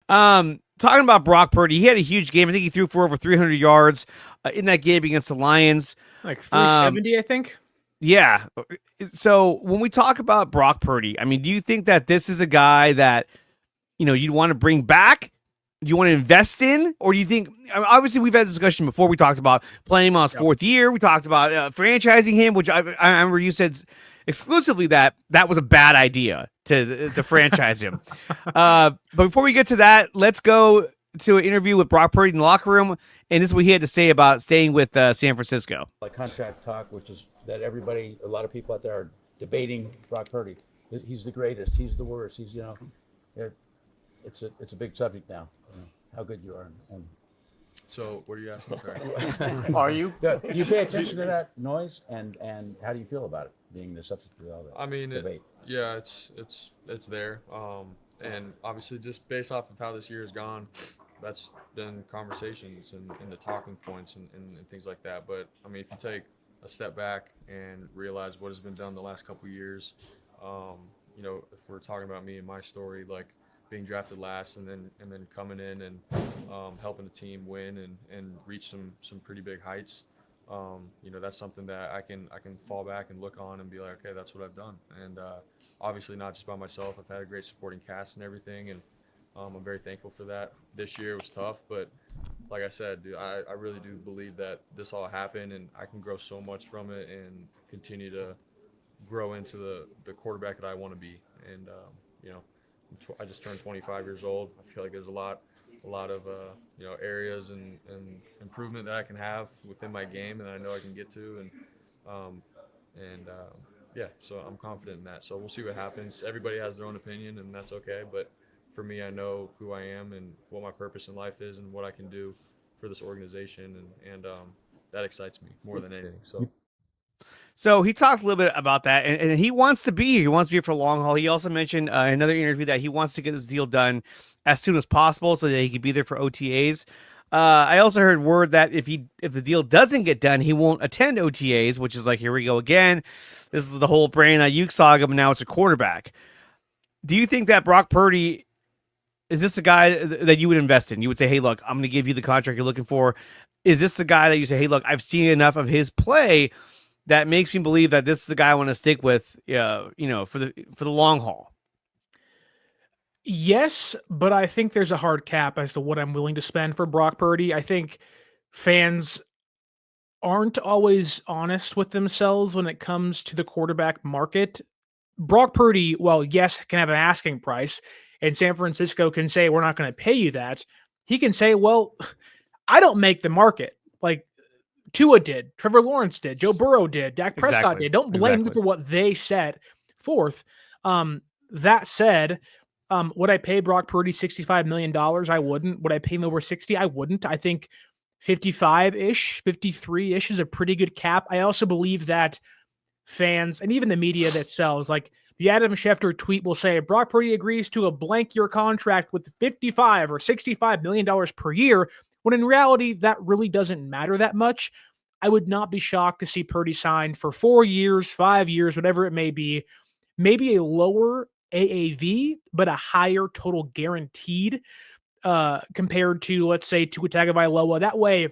Talking about Brock Purdy, he had a huge game. I think he threw for over 300 yards in that game against the Lions. Like 370, I think. Yeah. So when we talk about Brock Purdy, I mean, do you think that this is a guy that you'd want to bring back? Do you want to invest in, or do you think? Obviously, we've had this discussion before. We talked about playing him on his fourth year. We talked about franchising him, which I remember you said exclusively that was a bad idea to franchise him. But before we get to that, let's go to an interview with Brock Purdy in the locker room, and this is what he had to say about staying with San Francisco. Like contract talk, which is that a lot of people out there are debating Brock Purdy. He's the greatest. He's the worst. He's it's a big subject now. How good you are. And so, what are you asking? Sorry. Are you? Good. You pay attention to that noise, and how do you feel about it being the subject of all that I mean, debate? It's there, and obviously just based off of how this year has gone, that's been conversations and the talking points and things like that. But I mean, if you take a step back and realize what has been done the last couple of years, if we're talking about me and my story, like being drafted last and then coming in and helping the team win and reach some pretty big heights. That's something that I can fall back and look on and be like, okay, that's what I've done. And obviously not just by myself. I've had a great supporting cast and everything, and I'm very thankful for that. This year was tough, but like I said, dude, I really do believe that this all happened, and I can grow so much from it and continue to grow into the quarterback that I want to be. And I just turned 25 years old. I feel like there's a lot of areas and improvement that I can have within my game, and I know I can get to, so I'm confident in that. So we'll see what happens. Everybody has their own opinion, and that's okay. But for me, I know who I am and what my purpose in life is and what I can do for this organization, and that excites me more than anything. So he talked a little bit about that, and he wants to be here. He wants to be here for a long haul. He also mentioned in another interview that he wants to get this deal done as soon as possible so that he could be there for OTAs. I also heard word that if the deal doesn't get done, he won't attend OTAs, which is like, here we go again. This is the whole Bennett and I saga, but now it's a quarterback. Do you think that Brock Purdy, is this the guy that you would invest in? You would say, hey, look, I'm going to give you the contract you're looking for. Is this the guy that you say, hey, look, I've seen enough of his play that makes me believe that this is the guy I want to stick with, for the long haul? Yes, but I think there's a hard cap as to what I'm willing to spend for Brock Purdy. I think fans aren't always honest with themselves when it comes to the quarterback market. Brock Purdy, well, yes, can have an asking price, and San Francisco can say, we're not going to pay you that. He can say, well, I don't make the market. Like Tua did, Trevor Lawrence did, Joe Burrow did, Dak Prescott did. Don't blame them for what they set forth. That said, would I pay Brock Purdy $65 million? I wouldn't. Would I pay him over 60? I wouldn't. I think 55-ish, 53-ish is a pretty good cap. I also believe that fans and even the media that sells, like the Adam Schefter tweet will say, Brock Purdy agrees to a blank year contract with $55 or $65 million per year, when in reality, that really doesn't matter that much. I would not be shocked to see Purdy signed for 4 years, 5 years, whatever it may be, maybe a lower AAV, but a higher total guaranteed compared to, let's say, Tua Tagovailoa. That way,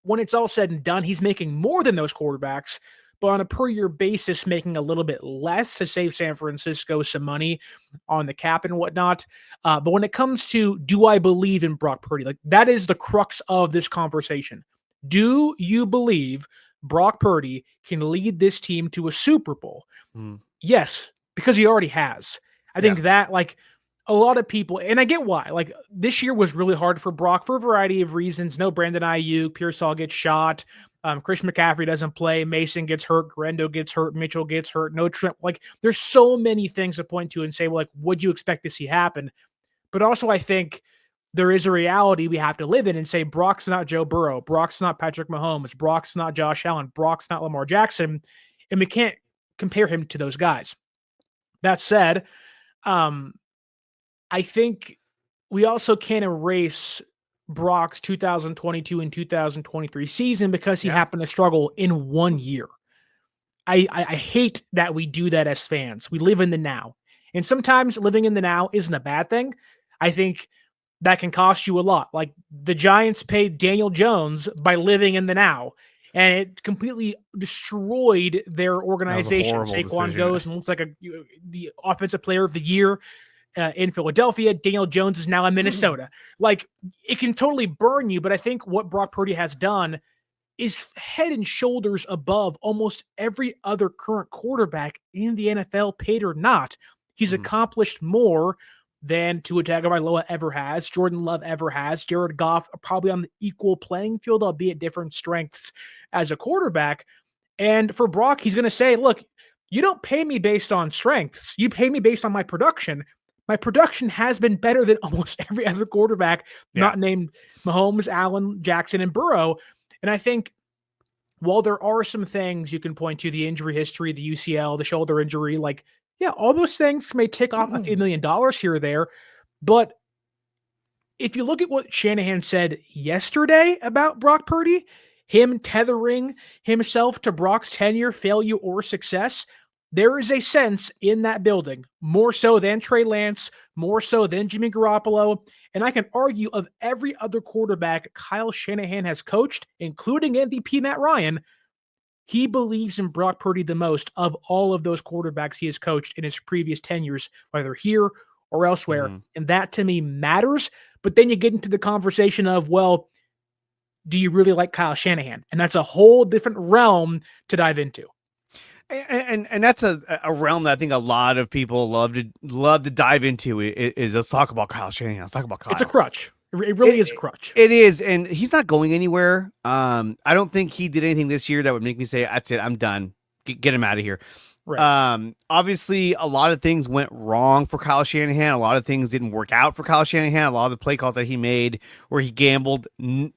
when it's all said and done, he's making more than those quarterbacks, but on a per-year basis, making a little bit less to save San Francisco some money on the cap and whatnot. But when it comes to, do I believe in Brock Purdy? Like, that is the crux of this conversation. Do you believe Brock Purdy can lead this team to a Super Bowl? Yes, because he already has. I think that, like, a lot of people, and I get why, like, this year was really hard for Brock for a variety of reasons. No Brandon Ayuk, Pearsall gets shot, Chris McCaffrey doesn't play, Mason gets hurt, Grendo gets hurt, Mitchell gets hurt, no Trent. Like, there's so many things to point to and say, well, like, what do you expect to see happen? But also, I think there is a reality we have to live in and say, Brock's not Joe Burrow, Brock's not Patrick Mahomes, Brock's not Josh Allen, Brock's not Lamar Jackson, and we can't compare him to those guys. That said, I think we also can't erase Brock's 2022 and 2023 season because he happened to struggle in 1 year. I hate that we do that as fans. We live in the now. And sometimes living in the now isn't a bad thing. I think that can cost you a lot. Like the Giants paid Daniel Jones by living in the now, and it completely destroyed their organization. horrible Saquon decision. goes and looks like the offensive player of the year in Philadelphia. Daniel Jones is now in Minnesota. Like, it can totally burn you, but I think what Brock Purdy has done is head and shoulders above almost every other current quarterback in the NFL, paid or not. He's accomplished more than Tua Tagovailoa ever has, Jordan Love ever has, Jared Goff probably on the equal playing field, albeit different strengths as a quarterback. And for Brock, he's going to say, look, you don't pay me based on strengths. You pay me based on my production. My production has been better than almost every other quarterback, not named Mahomes, Allen, Jackson, and Burrow. And I think while there are some things you can point to, the injury history, the UCL, the shoulder injury, like, yeah, all those things may tick off a few $1 million here or there. But if you look at what Shanahan said yesterday about Brock Purdy, him tethering himself to Brock's tenure, failure, or success, there is a sense in that building, more so than Trey Lance, more so than Jimmy Garoppolo. And I can argue of every other quarterback Kyle Shanahan has coached, including MVP Matt Ryan, he believes in Brock Purdy the most of all of those quarterbacks he has coached in his previous tenures, whether here or elsewhere. And that to me matters. But then you get into the conversation of, well, do you really like Kyle Shanahan? And that's a whole different realm to dive into. And that's a realm that I think a lot of people love to dive into. Is let's talk about Kyle Shanahan. Let's talk about Kyle. It's a crutch. It really is a crutch. It is, and he's not going anywhere. I don't think he did anything this year that would make me say, "That's it, I'm done. Get him out of here." Right. Obviously, a lot of things went wrong for Kyle Shanahan. A lot of things didn't work out for Kyle Shanahan. A lot of the play calls that he made where he gambled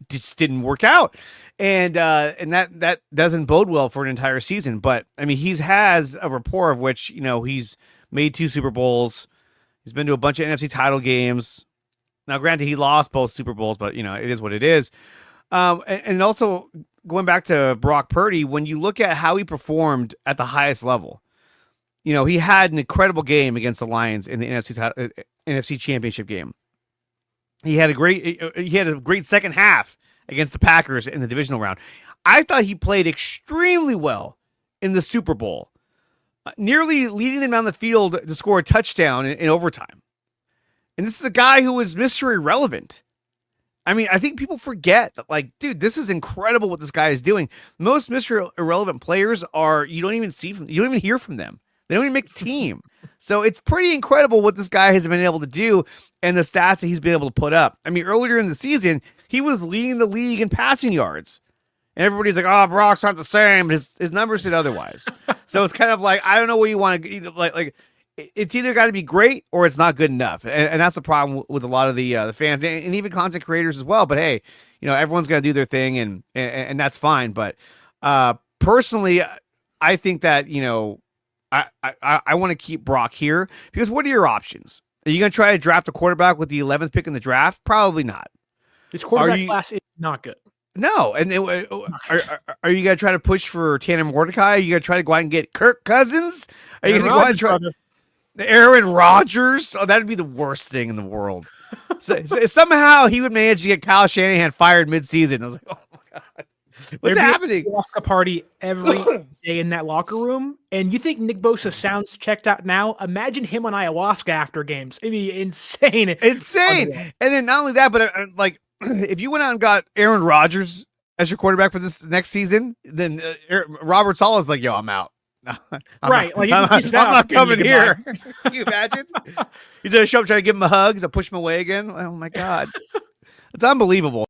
just didn't work out. And that doesn't bode well for an entire season. But I mean, he has a rapport of which, he's made 2 Super Bowls. He's been to a bunch of NFC title games. Now, granted, he lost both Super Bowls, but it is what it is. And also going back to Brock Purdy, when you look at how he performed at the highest level, he had an incredible game against the Lions in the NFC Championship game. He had a great second half against the Packers in the divisional round. I thought he played extremely well in the Super Bowl, nearly leading them down the field to score a touchdown in overtime. And this is a guy who was Mr. Irrelevant. I mean, I think people forget, like, dude, this is incredible what this guy is doing. Most Mr. Irrelevant players you don't even hear from them. They don't even make the team. So it's pretty incredible what this guy has been able to do and the stats that he's been able to put up. I mean, earlier in the season, he was leading the league in passing yards. And everybody's like, oh, Brock's not the same. His numbers said otherwise. So it's kind of like, I don't know what you want to, like it's either got to be great or it's not good enough. And that's the problem with a lot of the fans and even content creators as well. But hey, everyone's got to do their thing and that's fine. But personally, I think that, I want to keep Brock here because what are your options? Are you going to try to draft a quarterback with the 11th pick in the draft? Probably not. This quarterback class is not good. No. And are you going to try to push for Tanner Mordecai? Are you going to try to go out and get Kirk Cousins? Are you going to go out and try Aaron Rodgers? Oh, that'd be the worst thing in the world. So somehow he would manage to get Kyle Shanahan fired mid-season. I was like, oh my God. What's happening? A party every day in that locker room, and you think Nick Bosa sounds checked out now? Imagine him on ayahuasca after games. It'd be insane. Insane. And then not only that, but like if you went out and got Aaron Rodgers as your quarterback for this next season, then Robert Saleh's like, yo, I'm out. I'm not coming here. Can you imagine? He's gonna show up trying to give him a hug. He's gonna push him away again. Oh my God. It's unbelievable.